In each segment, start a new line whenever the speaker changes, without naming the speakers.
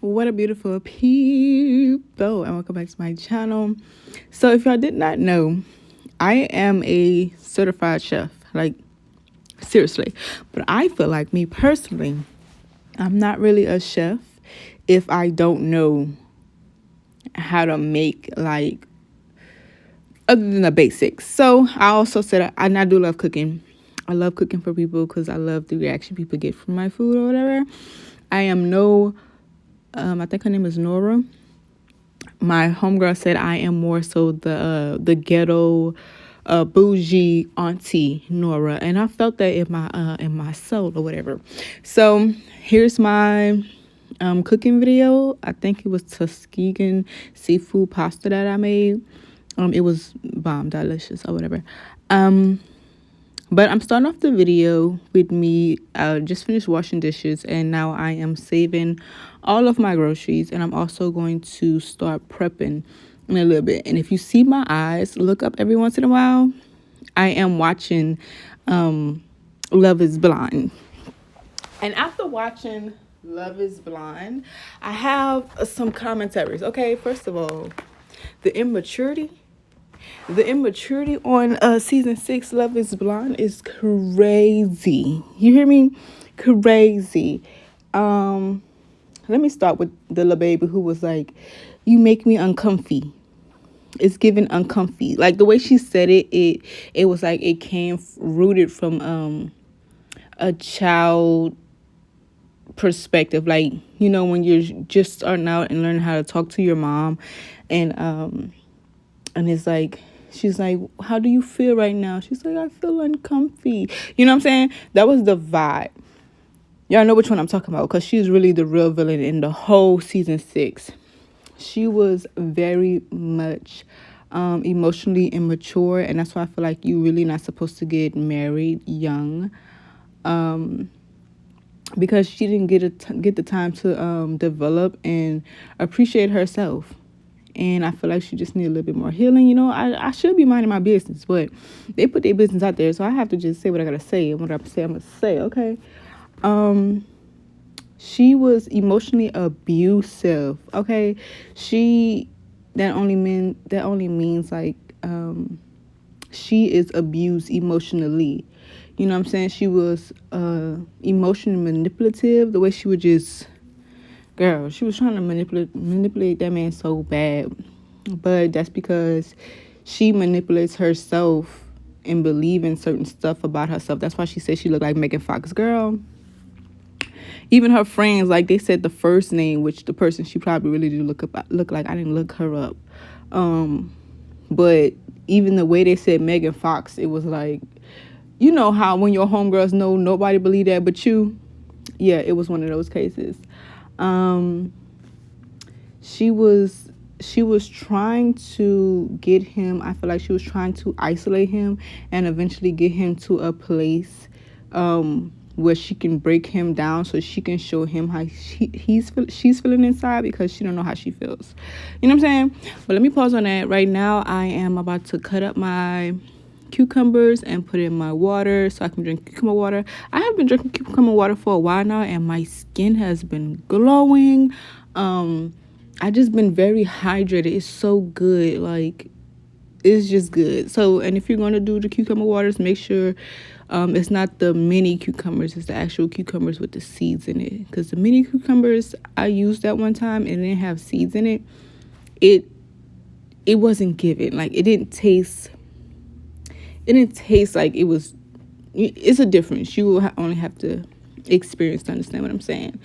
What a beautiful people, and welcome back to my channel. So if y'all did not know, I am a certified chef, like seriously. But I feel like, me personally, I'm not really a chef if I don't know how to make, like, other than the basics. So I also said I do love cooking. I love cooking for people because I love the reaction people get from my food or whatever. I am no I think her name is Nora. My homegirl said I am more so the ghetto bougie auntie Nora, and I felt that in my soul or whatever. So here's my cooking video. I think it was Tuskegon seafood pasta that I made. It was bomb delicious or whatever. But I'm starting off the video with me just finished washing dishes, and now I am saving all of my groceries, and I'm also going to start prepping in a little bit. And if you see my eyes look up every once in a while, I am watching Love is Blind. And after watching Love is Blind, I have some commentaries. Okay, first of all, the immaturity on season 6 Love is Blind is crazy. You hear me? Crazy. Let me start with the little baby who was like, you make me uncomfy. It's giving uncomfy. Like the way she said it was like it came rooted from a child perspective. Like, you know, when you're just starting out and learning how to talk to your mom, and it's like, she's like, how do you feel right now? She's like, I feel uncomfy. You know what I'm saying? That was the vibe. Y'all know which one I'm talking about, because she's really the real villain in the whole season 6. She was very much emotionally immature, and that's why I feel like you really not supposed to get married young, because she didn't get the time to develop and appreciate herself. And I feel like she just need a little bit more healing. You know, I should be minding my business, but they put their business out there, so I have to just say what I gotta say. And what I say, I'm gonna say, okay. She was emotionally abusive. Okay, that only means like she is abused emotionally. You know what I'm saying? She was emotionally manipulative. The way she would just, girl, she was trying to manipulate that man so bad. But that's because she manipulates herself and believe in certain stuff about herself. That's why she said she looked like Megan Fox. Girl, even her friends, like, they said the first name, which the person she probably really do look like. I didn't look her up. But even the way they said Megan Fox, it was like, you know how when your homegirls know nobody believe that but you? Yeah, it was one of those cases. She was trying to get him, I feel like she was trying to isolate him and eventually get him to a place where she can break him down so she can show him how she's feeling inside, because she don't know how she feels. You know what I'm saying? But let me pause on that. Right now I am about to cut up my cucumbers and put it in my water so I can drink cucumber water. I have been drinking cucumber water for a while now, and my skin has been glowing. I just been very hydrated. It's so good. Like, it's just good. So, and if you're going to do the cucumber waters, make sure it's not the mini cucumbers. It's the actual cucumbers with the seeds in it. Because the mini cucumbers, I used that one time and it didn't have seeds in it. It wasn't given. Like, it didn't taste like it was. It's a difference. You will only have to experience to understand what I'm saying.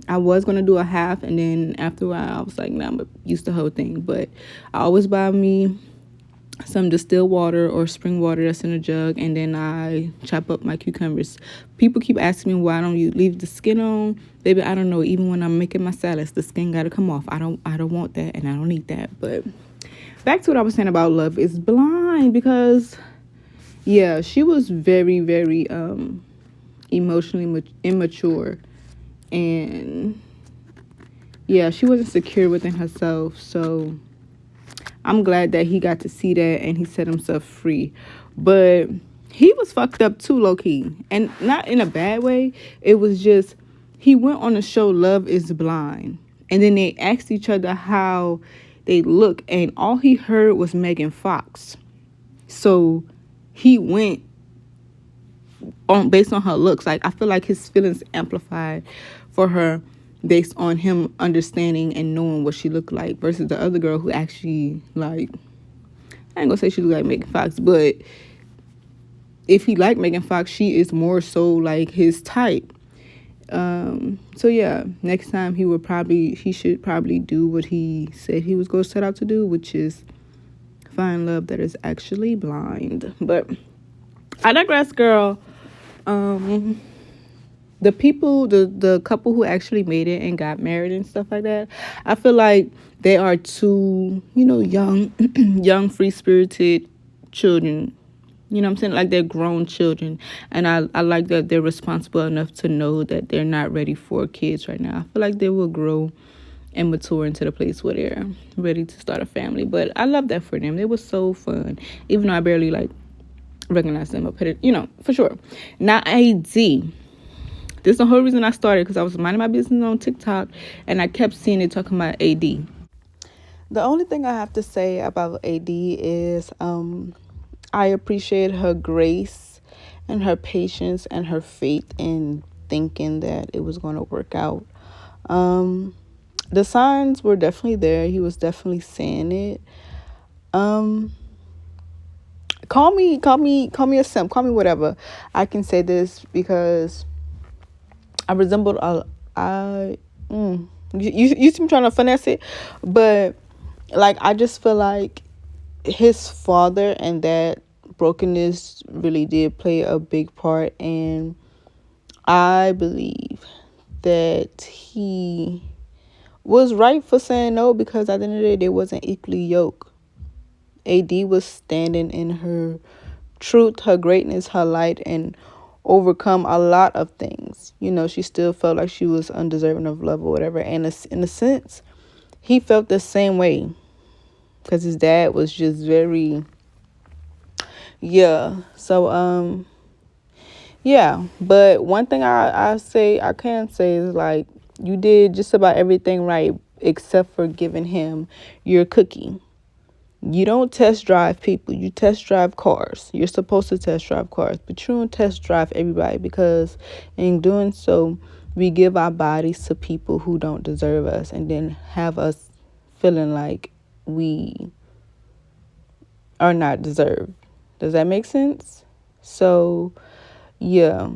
I was gonna do a half, and then after a while I was like, nah, I'm used to the whole thing. But I always buy me some distilled water or spring water that's in a jug, and then I chop up my cucumbers. People keep asking me, why don't you leave the skin on? Baby, I don't know. Even when I'm making my salads, the skin gotta come off. I don't want that, and I don't need that. But back to what I was saying about Love is Blind, because yeah, she was very, very emotionally immature, and yeah, she wasn't secure within herself. So I'm glad that he got to see that and he set himself free. But he was fucked up too, low key, and not in a bad way. It was just he went on the show Love is Blind, and then they asked each other how they look, and all he heard was Megan Fox. So he went on based on her looks. Like, I feel like his feelings amplified for her based on him understanding and knowing what she looked like, versus the other girl who actually, like, I ain't gonna say she looked like Megan Fox, but if he liked Megan Fox, she is more so like his type. So yeah, next time he should probably do what he said he was going to set out to do, which is find love that is actually blind. But I digress, girl. The people, the couple who actually made it and got married and stuff like that, I feel like they are two, young, young, free spirited children. You know what I'm saying? Like, they're grown children. And I like that they're responsible enough to know that they're not ready for kids right now. I feel like they will grow and mature into the place where they're ready to start a family. But I love that for them. It was so fun. Even though I barely, recognize them or put it, for sure. Now, AD. This is the whole reason I started, because I was minding my business on TikTok and I kept seeing it talking about AD. The only thing I have to say about AD is I appreciate her grace and her patience and her faith in thinking that it was going to work out. The signs were definitely there. He was definitely saying it. Call me a simp, call me whatever. I can say this because I resembled you see me trying to finesse it, but I just feel like his father and that brokenness really did play a big part, and I believe that he was right for saying no, because at the end of the day, they wasn't equally yoked. AD was standing in her truth, her greatness, her light, and overcome a lot of things. She still felt like she was undeserving of love or whatever. And in a sense, he felt the same way, because his dad was just very, yeah. So, yeah. But one thing I can say is, you did just about everything right except for giving him your cookie. You don't test drive people. You test drive cars. You're supposed to test drive cars, but you don't test drive everybody, because in doing so, we give our bodies to people who don't deserve us, and then have us feeling like we are not deserved. Does that make sense? So, yeah.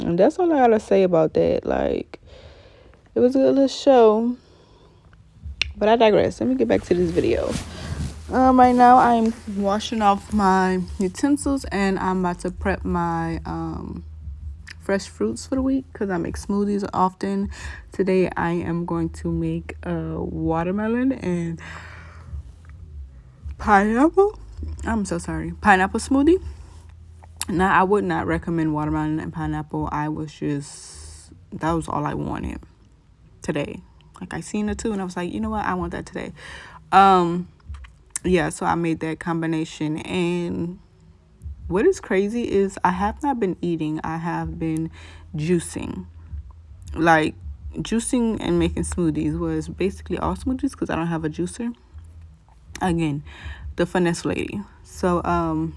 And that's all I gotta say about that. It was a good little show. But I digress. Let me get back to this video. Right now I'm washing off my utensils, and I'm about to prep my fresh fruits for the week, because I make smoothies often. Today I am going to make a watermelon and pineapple. Pineapple smoothie. Now, I would not recommend watermelon and pineapple. That was all I wanted today. I seen it too, and I was like, you know what? I want that today. Yeah, so I made that combination. And what is crazy is I have not been eating. I have been juicing. Juicing and making smoothies was basically all smoothies, because I don't have a juicer. Again, the finesse lady. So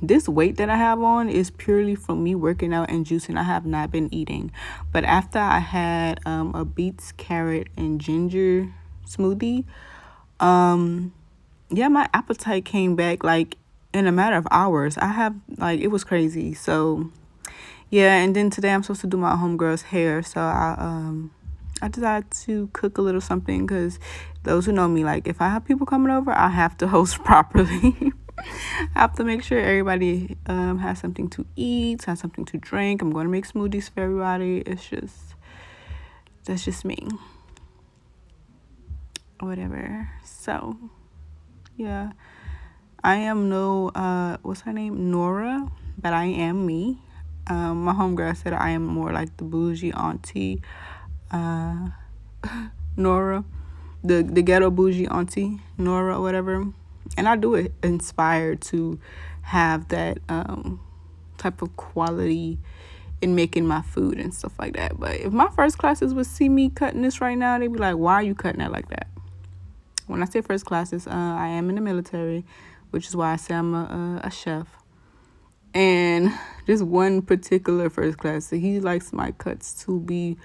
this weight that I have on is purely from me working out and juicing. I have not been eating. But after I had a beets, carrot, and ginger smoothie, yeah, my appetite came back in a matter of hours. It was crazy. So yeah, and then today I'm supposed to do my homegirl's hair. So I decided to cook a little something, because those who know me, if I have people coming over, I have to host properly. I have to make sure everybody has something to eat, has something to drink. I'm going to make smoothies for everybody. That's just me. Whatever. So yeah, I am what's her name? Nora, but I am me. My homegirl said I am more like the bougie auntie, Nora, the ghetto bougie auntie, Nora, or whatever. And I do it inspired to have that type of quality in making my food and stuff like that. But if my first classes would see me cutting this right now, they'd be like, why are you cutting that like that? When I say first classes, I am in the military, which is why I say I'm a chef. And this one particular first class, so he likes my cuts to be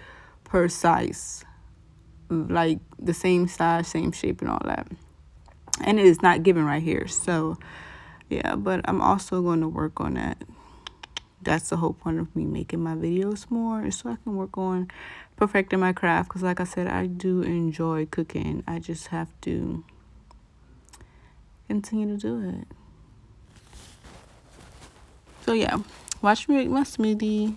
precise, like the same size, same shape, and all that. And it is not given right here. So, yeah, but I'm also going to work on that. That's the whole point of me making my videos more, is so I can work on perfecting my craft. Because like I said, I do enjoy cooking. I just have to continue to do it. So yeah, watch me make my smoothie.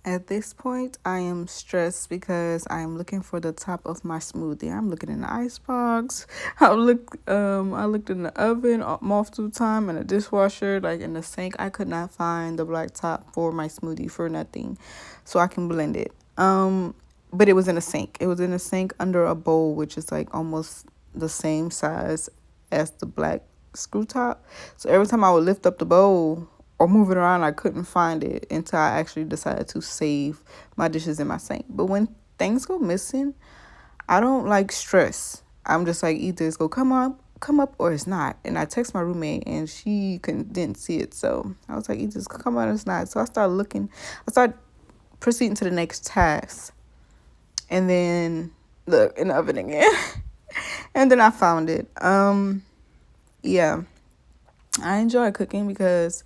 At this point, I am stressed because I am looking for the top of my smoothie. I'm looking in the icebox. I looked in the oven multiple times, in the dishwasher, like in the sink. I could not find the black top for my smoothie for nothing, so I can blend it. But it was in a sink. It was in a sink under a bowl, which is like almost the same size as the black screw top. So every time I would lift up the bowl or move it around, I couldn't find it until I actually decided to save my dishes in my sink. But when things go missing, I don't like stress. I'm just like, either it's gonna come up, or it's not. And I text my roommate, and she didn't see it, so I was like, either it's gonna come out or it's not. So I started looking. I started proceeding to the next task, and then look in the oven again, and then I found it. Yeah, I enjoy cooking because,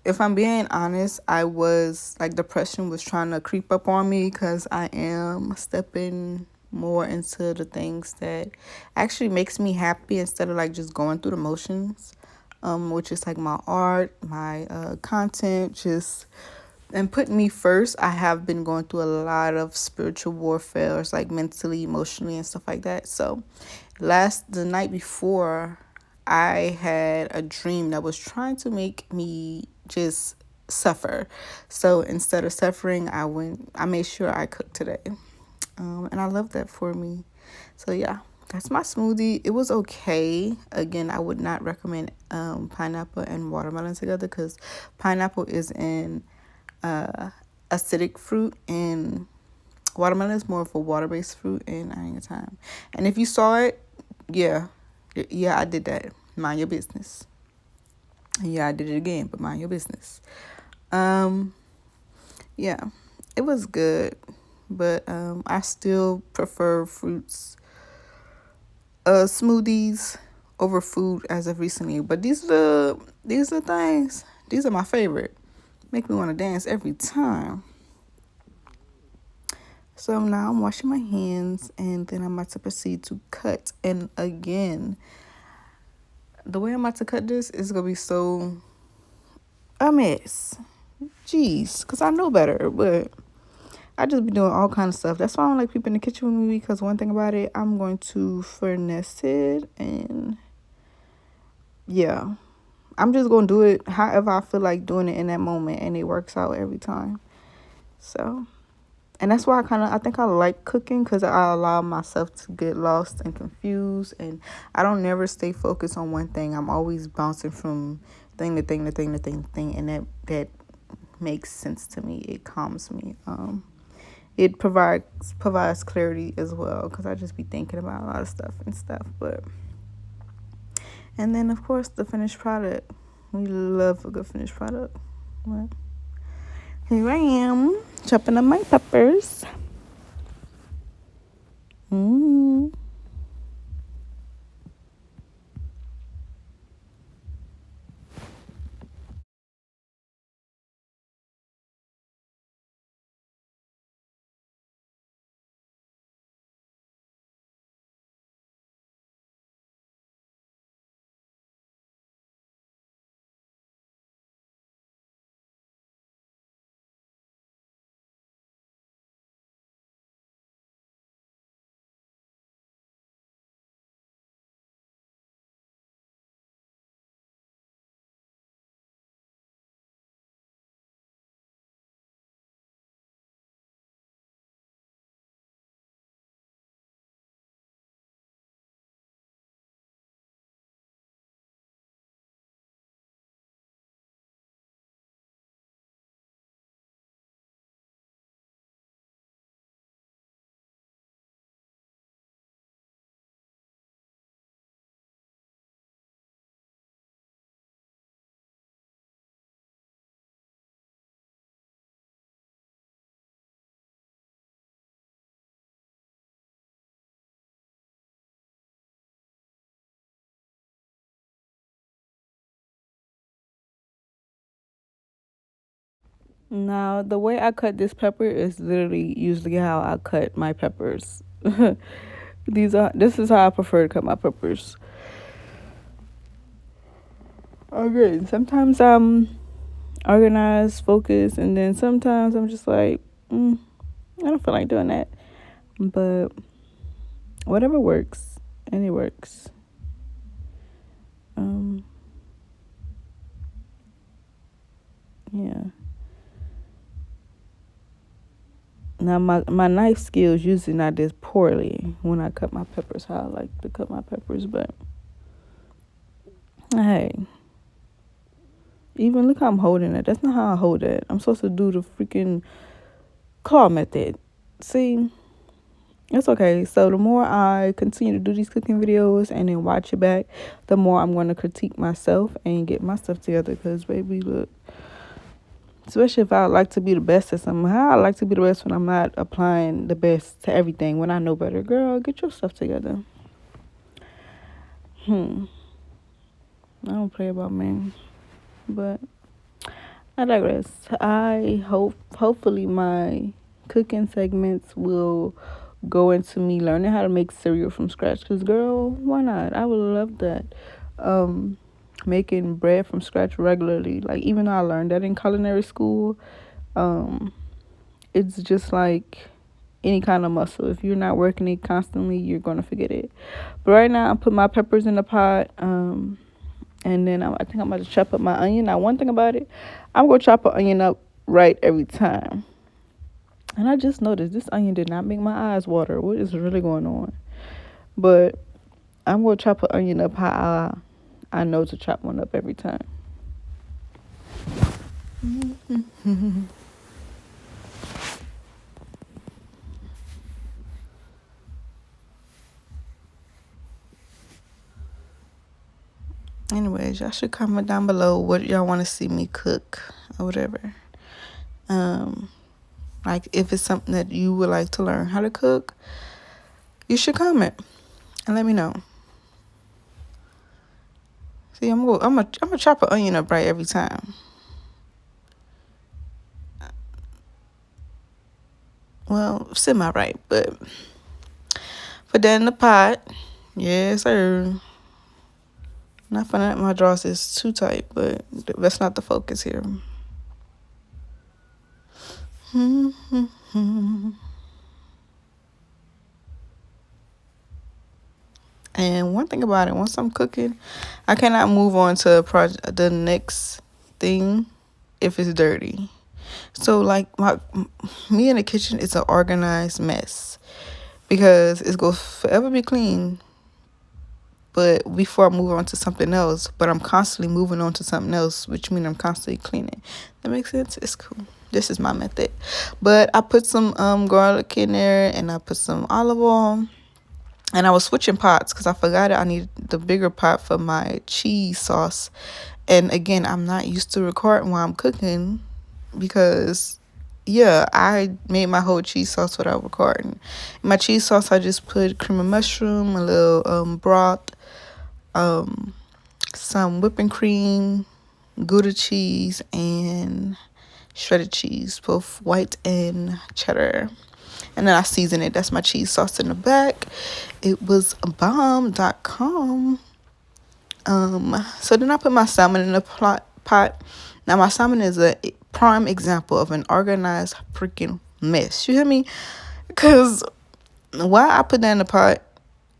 if I'm being honest, I was like, depression was trying to creep up on me because I am stepping more into the things that actually makes me happy instead of like just going through the motions, which is like my art, my content, just and putting me first. I have been going through a lot of spiritual warfare, it's like mentally, emotionally, and stuff like that. So the night before, I had a dream that was trying to make me just suffer. So instead of suffering, I made sure I cooked today. And I love that for me. So yeah, that's my smoothie. It was okay. Again, I would not recommend pineapple and watermelon together because pineapple is an acidic fruit, and watermelon is more of a water-based fruit, and I ain't got time. And if you saw it, yeah, I did that. Mind your business. And yeah, I did it again, but mind your business. Um, yeah, it was good, but I still prefer smoothies over food as of recently. But these are things. These are my favorite. Make me want to dance every time. So now I'm washing my hands, and then I'm about to proceed to cut. And again, the way I'm about to cut this is gonna be so a mess. Jeez, because I know better, but I just be doing all kind of stuff. That's why I don't like people in the kitchen with me, because one thing about it, I'm going to finesse it, and yeah, I'm just gonna do it however I feel like doing it in that moment, and it works out every time. So, and that's why I think I like cooking, because I allow myself to get lost and confused, and I don't never stay focused on one thing. I'm always bouncing from thing to thing to thing to thing to thing, and that makes sense to me. It calms me. It provides clarity as well, because I just be thinking about a lot of stuff and stuff. But and then of course the finished product. We love a good finished product. But here I am chopping up my peppers. Mm. Now, the way I cut this pepper is literally usually how I cut my peppers. This is how I prefer to cut my peppers. Okay, sometimes organized, focused, and then sometimes I'm just like, I don't feel like doing that. But whatever works, and it works. Yeah. Now my knife skills usually not this poorly when I cut my peppers how I like to cut my peppers, but hey, even look how I'm holding it. That's not how I hold it. I'm supposed to do the freaking claw method. See, it's okay. So the more I continue to do these cooking videos and then watch it back, the more I'm going to critique myself and get my stuff together. Because baby, look, especially if I like to be the best at something, how I like to be the best when I'm not applying the best to everything when I know better. Girl, get your stuff together. I don't play about men, but I digress. Hopefully my cooking segments will go into me learning how to make cereal from scratch. Cause girl, why not? I would love that. Making bread from scratch regularly. Like even though I learned that in culinary school, it's just like any kind of muscle. If you're not working it constantly, you're gonna forget it. But right now, I put my peppers in the pot. And then I think I'm about to chop up my onion. Now, one thing about it, I'm going to chop an onion up right every time. And I just noticed this onion did not make my eyes water. What is really going on? But I'm going to chop an onion up how I know to chop one up every time. Anyways, y'all should comment down below what y'all want to see me cook or whatever. Like if it's something that you would like to learn how to cook, you should comment and let me know. See, I'm gonna chop an onion up right every time. Well, semi right, but put that in the pot. Yes, sir. Not finding that my drawers is too tight, but that's not the focus here. And one thing about it, once I'm cooking, I cannot move on to the next thing if it's dirty. So like me in the kitchen is an organized mess because it's gonna forever be clean. But before I move on to something else, but I'm constantly moving on to something else, which means I'm constantly cleaning. That makes sense? It's cool. This is my method. But I put some garlic in there and I put some olive oil. And I was switching pots because I forgot I need the bigger pot for my cheese sauce. And again, I'm not used to recording while I'm cooking because, yeah, I made my whole cheese sauce without recording. In my cheese sauce, I just put cream of mushroom, a little broth, some whipping cream, Gouda cheese, and shredded cheese, both white and cheddar. And then I season it. That's my cheese sauce in the back. It was bomb.com. So then I put my salmon in the pot. Now my salmon is a prime example of an organized freaking mess. You hear me? Because why I put that in the pot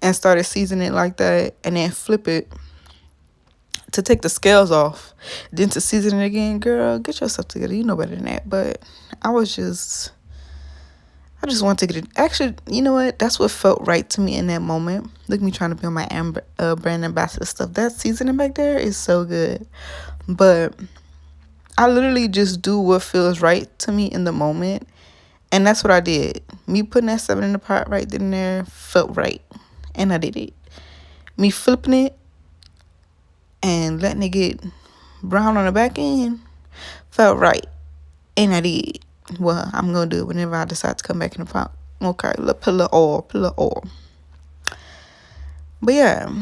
and started seasoning it like that and then flip it to take the scales off, then to season it again, girl, get yourself together. You know better than that. But I just want to get it. Actually, you know what? That's what felt right to me in that moment. Look at me trying to build my brand ambassador stuff. That seasoning back there is so good. But I literally just do what feels right to me in the moment. And that's what I did. Me putting that salmon in the pot right then and there felt right. And I did it. Me flipping it and letting it get brown on the back end felt right. And I did. Well, I'm going to do it whenever I decide to come back in the pot. Okay, put a little oil. But yeah,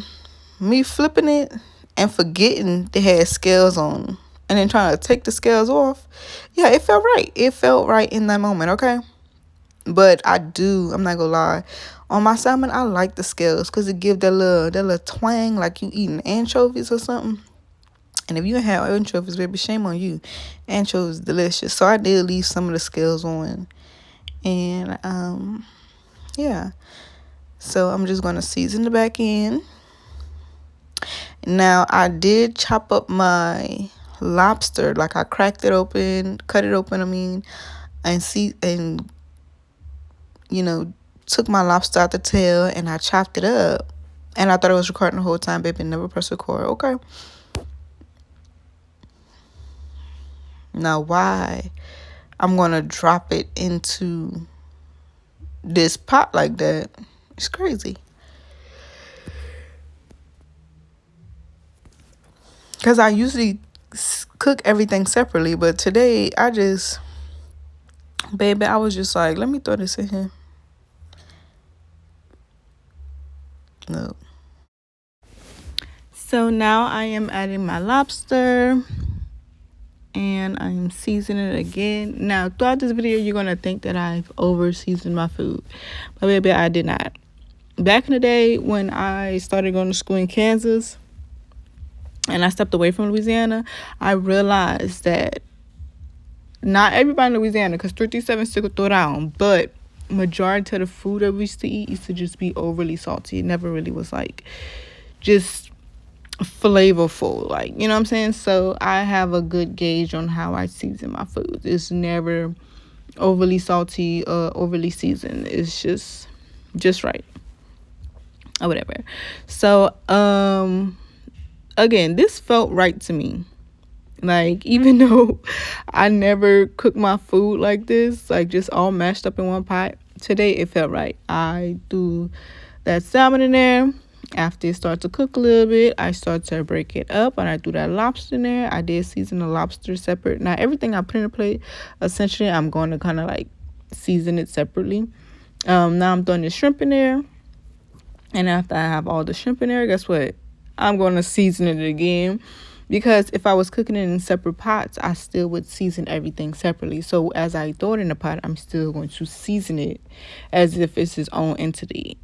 me flipping it and forgetting they had scales on and then trying to take the scales off. Yeah, it felt right. It felt right in that moment, okay? But I'm not going to lie. On my salmon, I like the scales because it gives that little twang like you eating anchovies or something. And if you had anchovies, baby, shame on you. Anchovies delicious. So I did leave some of the scales on. And yeah. So I'm just gonna season the back end. Now I did chop up my lobster, like I cracked it open, cut it open, and took my lobster out the tail and I chopped it up. And I thought it was recording the whole time, baby. Never press record. Okay. Now why I'm gonna drop it into this pot like that? It's crazy. Because I usually cook everything separately, but today I was just like, let me throw this in here. No. So now I am adding my lobster and I'm seasoning it again. Now throughout this video, you're going to think that I've over seasoned my food, but baby, I did not. Back in the day when I started going to school in Kansas and I stepped away from Louisiana, I realized that not everybody in Louisiana, because 337 still could throw down, but majority of the food that we used to eat used to just be overly salty. It never really was like just flavorful, like, you know what I'm saying? So I have a good gauge on how I season my food. It's never overly salty or overly seasoned. It's just right or whatever. So again, this felt right to me. Like, even though I never cook my food like this, like just all mashed up in one pot, today it felt right. I threw that salmon in there. After it started to cook a little bit, I started to break it up and I threw that lobster in there. I did season the lobster separate. Now, everything I put in a plate, essentially, I'm going to kind of like season it separately. Now I'm throwing the shrimp in there. And after I have all the shrimp in there, guess what? I'm going to season it again. Because if I was cooking it in separate pots, I still would season everything separately. So as I throw it in the pot, I'm still going to season it as if it's its own entity,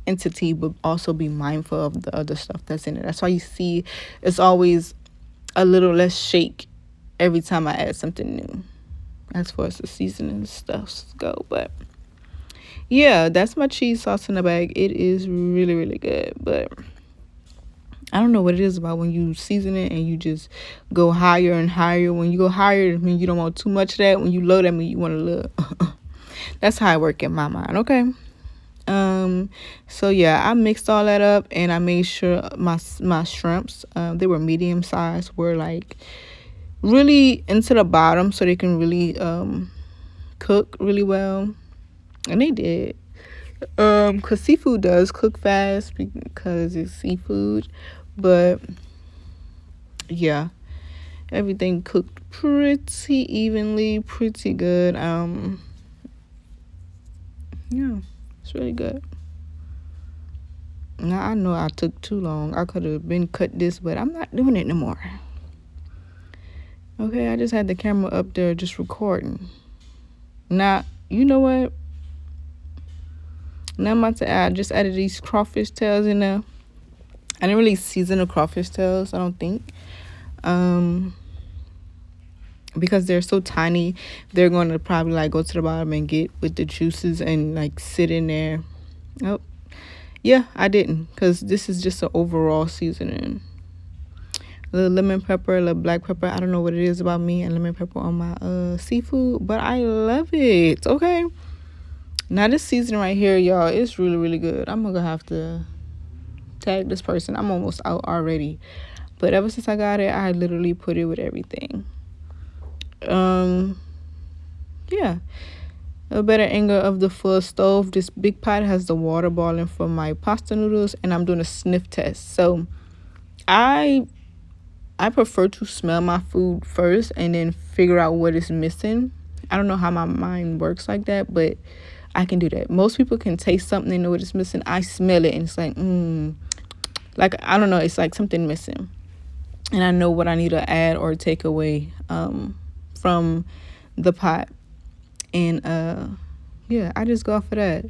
but also be mindful of the other stuff that's in it. That's why you see it's always a little less shake every time I add something new, as far as the seasoning stuff go. But yeah, that's my cheese sauce in the bag. It is really, really good. But I don't know what it is about when you season it and you just go higher and higher. When you go higher, I mean, you don't want too much of that. When you low, that mean you want a little. That's how I work in my mind, okay? So yeah, I mixed all that up and I made sure my shrimps, they were medium size, were like really into the bottom so they can really cook really well. And they did. Cause seafood does cook fast because it's seafood. But yeah, everything cooked pretty evenly, pretty good. Yeah, it's really good. Now I know I took too long. I could have been cut this, but I'm not doing it no more. Okay, I just had the camera up there just recording. Now, you know what? Now I'm about to add, just added these crawfish tails in there. I didn't really season the crawfish tails, I don't think. Because they're so tiny, they're going to probably like go to the bottom and get with the juices and like sit in there. Oh, yeah, I didn't, because this is just an overall seasoning. A little lemon pepper, a little black pepper. I don't know what it is about me and lemon pepper on my seafood, but I love it. Okay. Now this seasoning right here, y'all, it's really, really good. I'm gonna have to tag this person. I'm almost out already, but ever since I got it, I literally put it with everything. Yeah, a better angle of the full stove. This big pot has the water boiling for my pasta noodles, and I'm doing a sniff test. So I prefer to smell my food first and then figure out what is missing. I don't know how my mind works like that, but I can do that. Most people can taste something and know what it's missing. I smell it and it's like, like, I don't know, it's like something missing. And I know what I need to add or take away from the pot. And yeah, I just go off of that.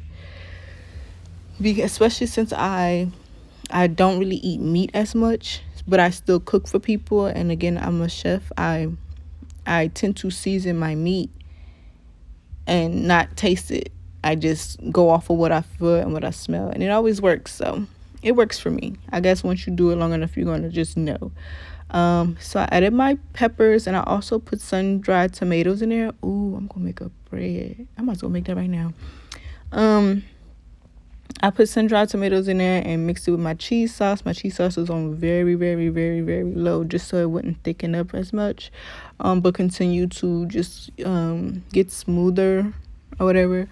Because especially since I don't really eat meat as much, but I still cook for people. And again, I'm a chef. I tend to season my meat and not taste it. I just go off of what I feel and what I smell, and it always works. So it works for me. I guess once you do it long enough, you're gonna just know. So I added my peppers, and I also put sun-dried tomatoes in there. Ooh, I'm gonna make a bread. I might as well make that right now. I put sun-dried tomatoes in there and mixed it with my cheese sauce. My cheese sauce was on very, very, very, very low, just so it wouldn't thicken up as much, but continue to just get smoother or whatever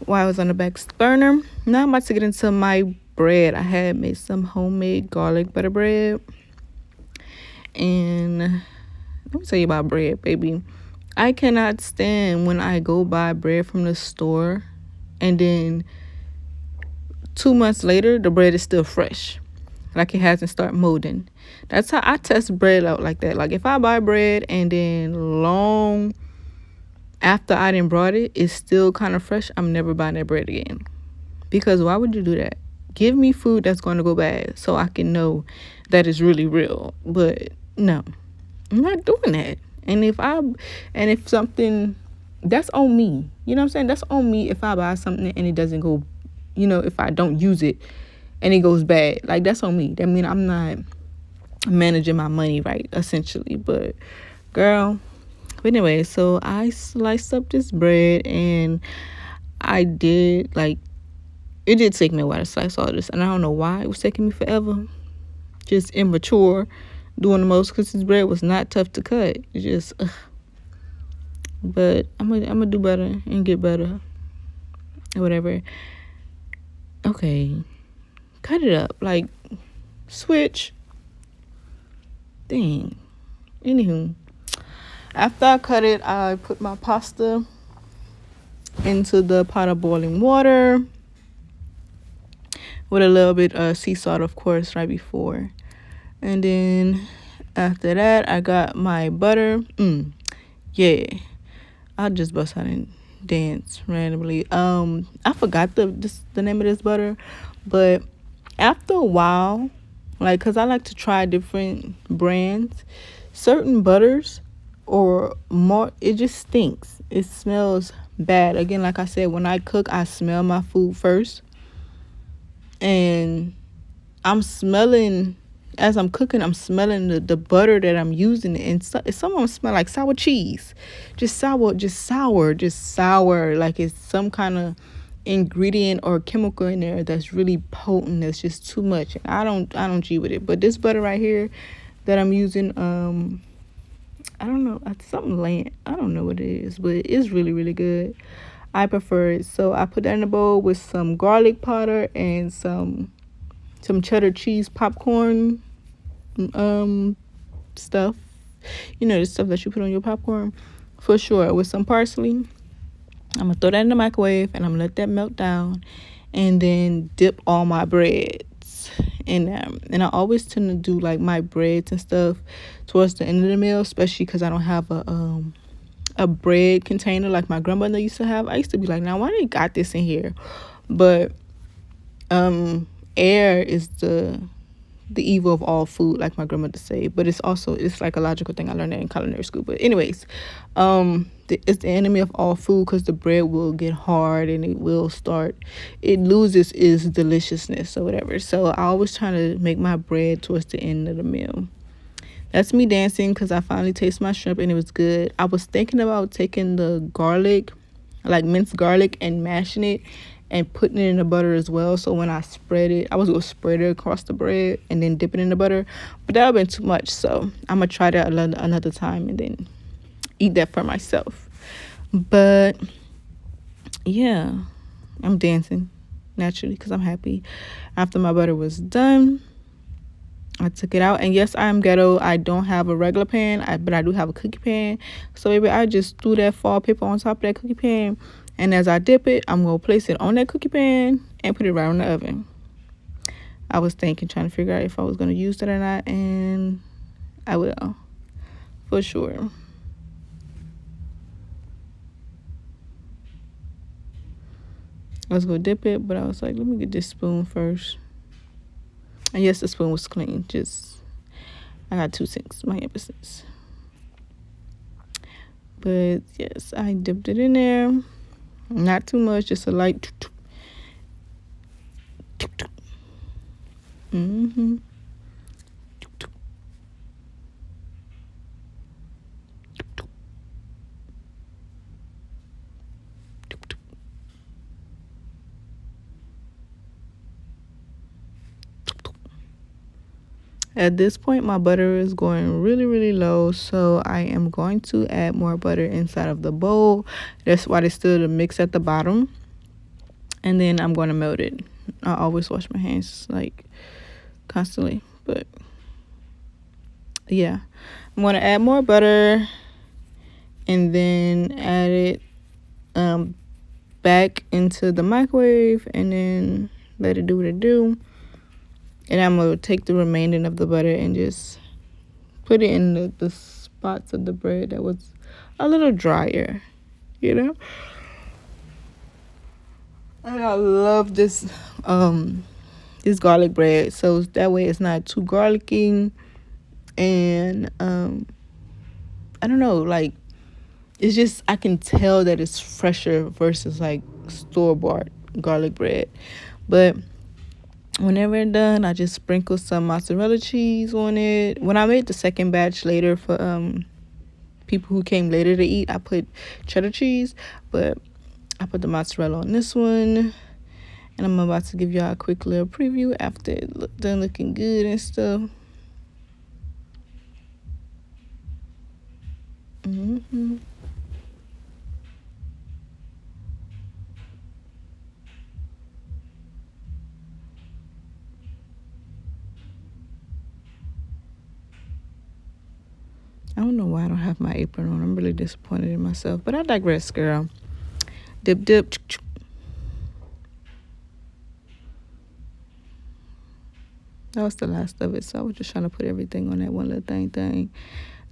while I was on the back burner. Now I'm about to get into my bread. I had made some homemade garlic butter bread. And let me tell you about bread, baby. I cannot stand when I go buy bread from the store and then 2 months later the bread is still fresh, like it hasn't started molding. That's how I test bread out, like that. Like if I buy bread and then long after I done brought it, it's still kind of fresh, I'm never buying that bread again. Because why would you do that? Give me food that's going to go bad so I can know that it's really real. But no, I'm not doing that. And if something, that's on me. You know what I'm saying? That's on me if I buy something and it doesn't go, if I don't use it and it goes bad. Like, that's on me. That means I'm not managing my money right, essentially. But girl, but anyway, so I sliced up this bread, and I did, like, it did take me a while to slice all this, and I don't know why it was taking me forever. Just immature doing the most, because this bread was not tough to cut. It's just, but I'm gonna do better and get better or whatever. Okay, cut it up, like, switch. Dang. Anywho, after I cut it, I put my pasta into the pot of boiling water with a little bit of sea salt, of course, right before. And then after that, I got my butter. Yeah, I'll just bust out and dance randomly. I forgot the name of this butter, but after a while, like, cause I like to try different brands, certain butters or more, it just stinks. It smells bad. Again, like I said, when I cook, I smell my food first, and I'm smelling, as I'm cooking, I'm smelling the butter that I'm using, and some of them smell like sour cheese, just sour, like it's some kind of ingredient or chemical in there that's really potent, that's just too much. I don't G with it. But this butter right here that I'm using, I don't know, it's something land, I don't know what it is, but it's really, really good. I prefer it. So I put that in a bowl with some garlic powder and some cheddar cheese popcorn stuff, the stuff that you put on your popcorn, for sure, with some parsley. I'm gonna throw that in the microwave, and I'm gonna let that melt down, and then dip all my breads in them. And I always tend to do, like, my breads and stuff towards the end of the meal, especially because I don't have a bread container like my grandmother used to have. I used to be like, now why they got this in here? But air is the evil of all food, like my grandmother say. But it's like a logical thing. I learned that in culinary school. But anyways, it's the enemy of all food, because the bread will get hard and it loses its deliciousness or whatever. So I always try to make my bread towards the end of the meal. That's me dancing, because I finally tasted my shrimp and it was good. I was thinking about taking the garlic, like minced garlic, and mashing it and putting it in the butter as well. So when I spread it, I was going to spread it across the bread and then dip it in the butter. But that would have been too much. So I'm going to try that another time and then eat that for myself. But yeah, I'm dancing naturally because I'm happy. After my butter was done, I took it out. And yes, I am ghetto. I don't have a regular pan, but I do have a cookie pan. So maybe I just threw that foil paper on top of that cookie pan. And as I dip it, I'm going to place it on that cookie pan and put it right on the oven. I was trying to figure out if I was going to use that or not. And I will, for sure. I was going to dip it, but I was like, let me get this spoon first. And yes, the spoon was clean. Just I got 2 cents, my business. But yes, I dipped it in there. Not too much, just a light. Mm-hmm. At this point, my butter is going really, really low, so I am going to add more butter inside of the bowl. That's why there's still the mix at the bottom. And then I'm going to melt it. I always wash my hands, like, constantly. But, yeah. I'm going to add more butter and then add it back into the microwave and then let it do what it do. And I'm going to take the remaining of the butter and just put it in the spots of the bread that was a little drier, you know? And I love this this garlic bread, so that way it's not too garlicky. And I don't know, like, it's just, I can tell that it's fresher versus like store-bought garlic bread. But whenever it's done, I just sprinkle some mozzarella cheese on it. When I made the second batch later for people who came later to eat, I put cheddar cheese, but I put the mozzarella on this one. And I'm about to give y'all a quick little preview after it done looking good and stuff. Mm-hmm. I don't know why I don't have my apron on. I'm really disappointed in myself. But I digress, girl. Dip, dip. That was the last of it. So I was just trying to put everything on that one little thing.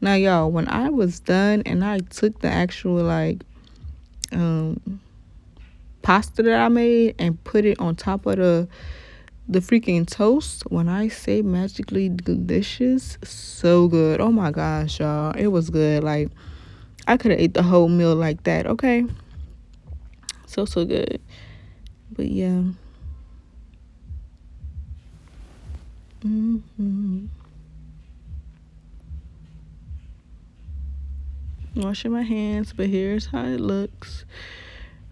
Now, y'all, when I was done and I took the actual, like, pasta that I made and put it on top of the freaking toast, when I say magically delicious, so good. Oh my gosh, y'all, it was good. Like, I could have ate the whole meal like that. Okay, so good. But yeah. Washing my hands, but here's how it looks.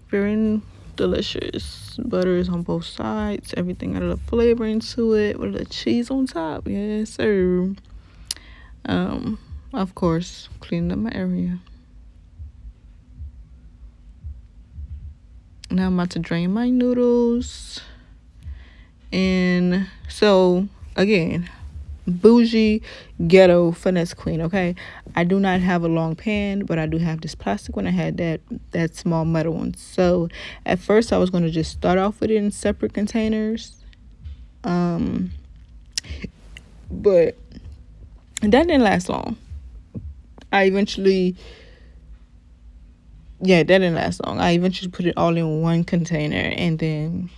Very delicious. Butter is on both sides. Everything got a little flavor into it with a little cheese on top. Yes, sir. Of course, cleaning up my area. Now I'm about to drain my noodles. And so, again, bougie ghetto finesse queen, okay? I do not have a long pan, but I do have this plastic one. I had that small metal one. So at first I was going to just start off with it in separate containers, but that didn't last long. That didn't last long. I eventually put it all in one container, and then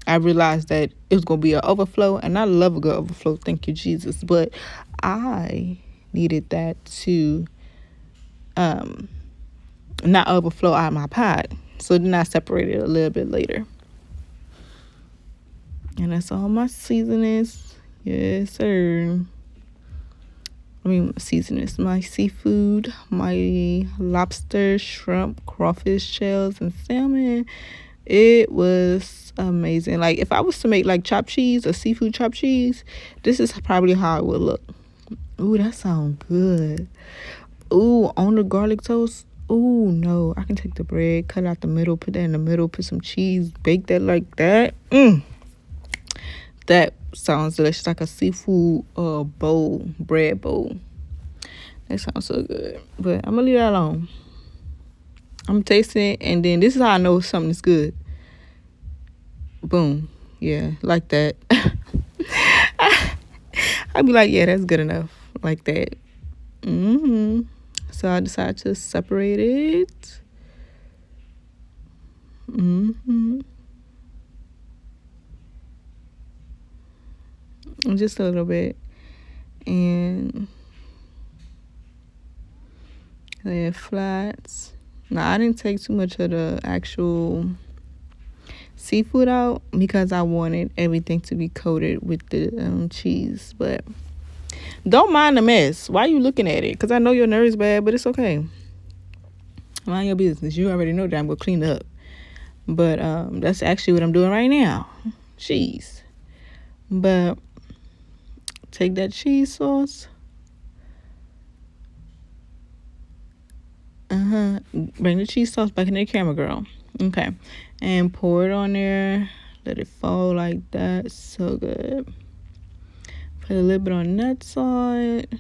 I realized that it was going to be an overflow, and I love a good overflow, thank you, Jesus. But I needed that to not overflow out of my pot. So then I separated it a little bit later. And that's all my seasonings. Yes, sir. Seasonings. My seafood, my lobster, shrimp, crawfish shells, and salmon. It was amazing. Like, if I was to make like chopped cheese or seafood chopped cheese, this is probably how it would look. Ooh, that sounds good. Ooh, on the garlic toast. Ooh, no. I can take the bread, cut out the middle, put that in the middle, put some cheese, bake that like that. That sounds delicious. Like a seafood bread bowl. That sounds so good. But I'm going to leave that alone. I'm tasting it, and then this is how I know something is good. Boom. Yeah, like that. I'd be like, yeah, that's good enough. Like that. So I decided to separate it. Just a little bit. and they had flats. Now I didn't take too much of the actual seafood out because I wanted everything to be coated with the cheese. But don't mind the mess. Why are you looking at it? Because I know your nerves bad, but it's okay. Mind your business. You already know that I'm gonna clean up. But that's actually what I'm doing right now. Cheese. But take that cheese sauce. Bring the cheese sauce back in the camera, girl. Okay. And pour it on there. Let it fall like that. So good. Put a little bit on that side.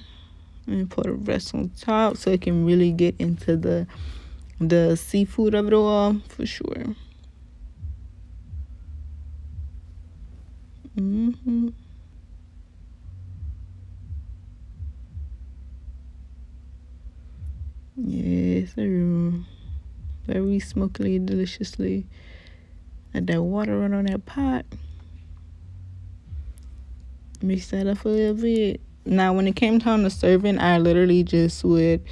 And put the rest on top so it can really get into the seafood of it all for sure. Yes, very smokily, deliciously. Let that water run on that pot. Mix that up a little bit. Now, when it came time to serving, I literally just would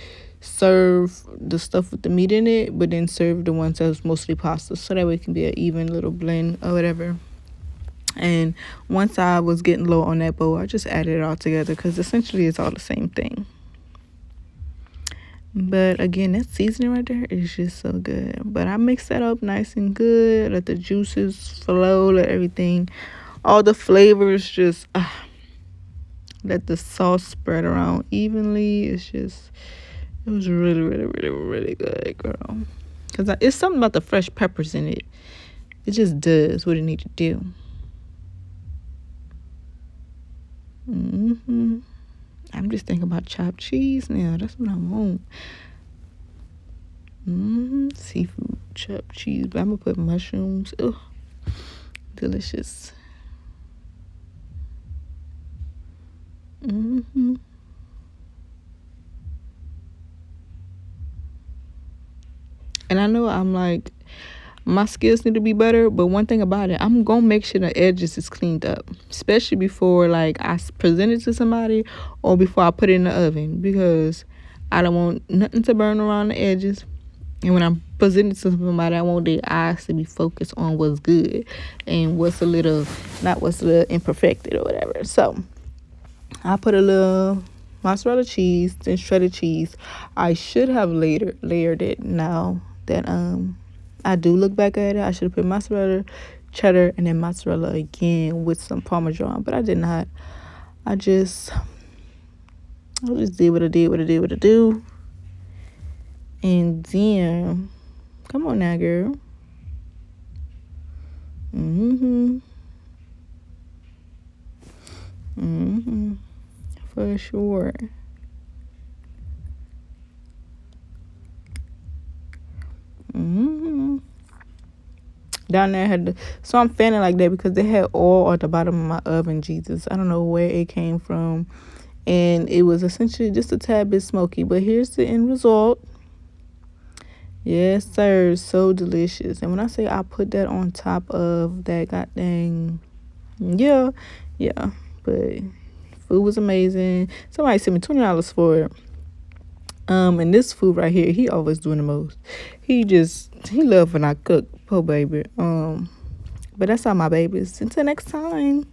serve the stuff with the meat in it, but then serve the ones that was mostly pasta, so that way it can be an even little blend or whatever. And once I was getting low on that bowl, I just added it all together because essentially it's all the same thing. But again, that seasoning right there is just so good. But I mix that up nice and good. Let the juices flow. Let everything, all the flavors just, let the sauce spread around evenly. It was really, really, really, really good, girl. Because it's something about the fresh peppers in it. It just does what it needs to do. I'm just thinking about chopped cheese now. That's what I want. Seafood, chopped cheese. But I'm going to put mushrooms. Ugh. Delicious. And I know I'm like, my skills need to be better, but one thing about it, I'm gonna make sure the edges is cleaned up, especially before like I present it to somebody or before I put it in the oven, because I don't want nothing to burn around the edges. And when I'm presenting to somebody, I want their eyes to be focused on what's good and what's not what's a little imperfected or whatever. So I put a little mozzarella cheese, then shredded cheese. I should have layered it. Now that I do look back at it, I should have put mozzarella, cheddar, and then mozzarella again with some Parmesan, but I did not. I just did what I do. And then, come on now, girl. For sure. Down there so I'm fanning like that because they had oil at the bottom of my oven. Jesus, I don't know where it came from, and it was essentially just a tad bit smoky, but here's the end result. Yes sir, so delicious. And when I say I put that on top of that goddamn, yeah, but food was amazing. Somebody sent me $20 for it. And this food right here, he always doing the most. He love when I cook. Poor baby. But that's all my babies. Until next time.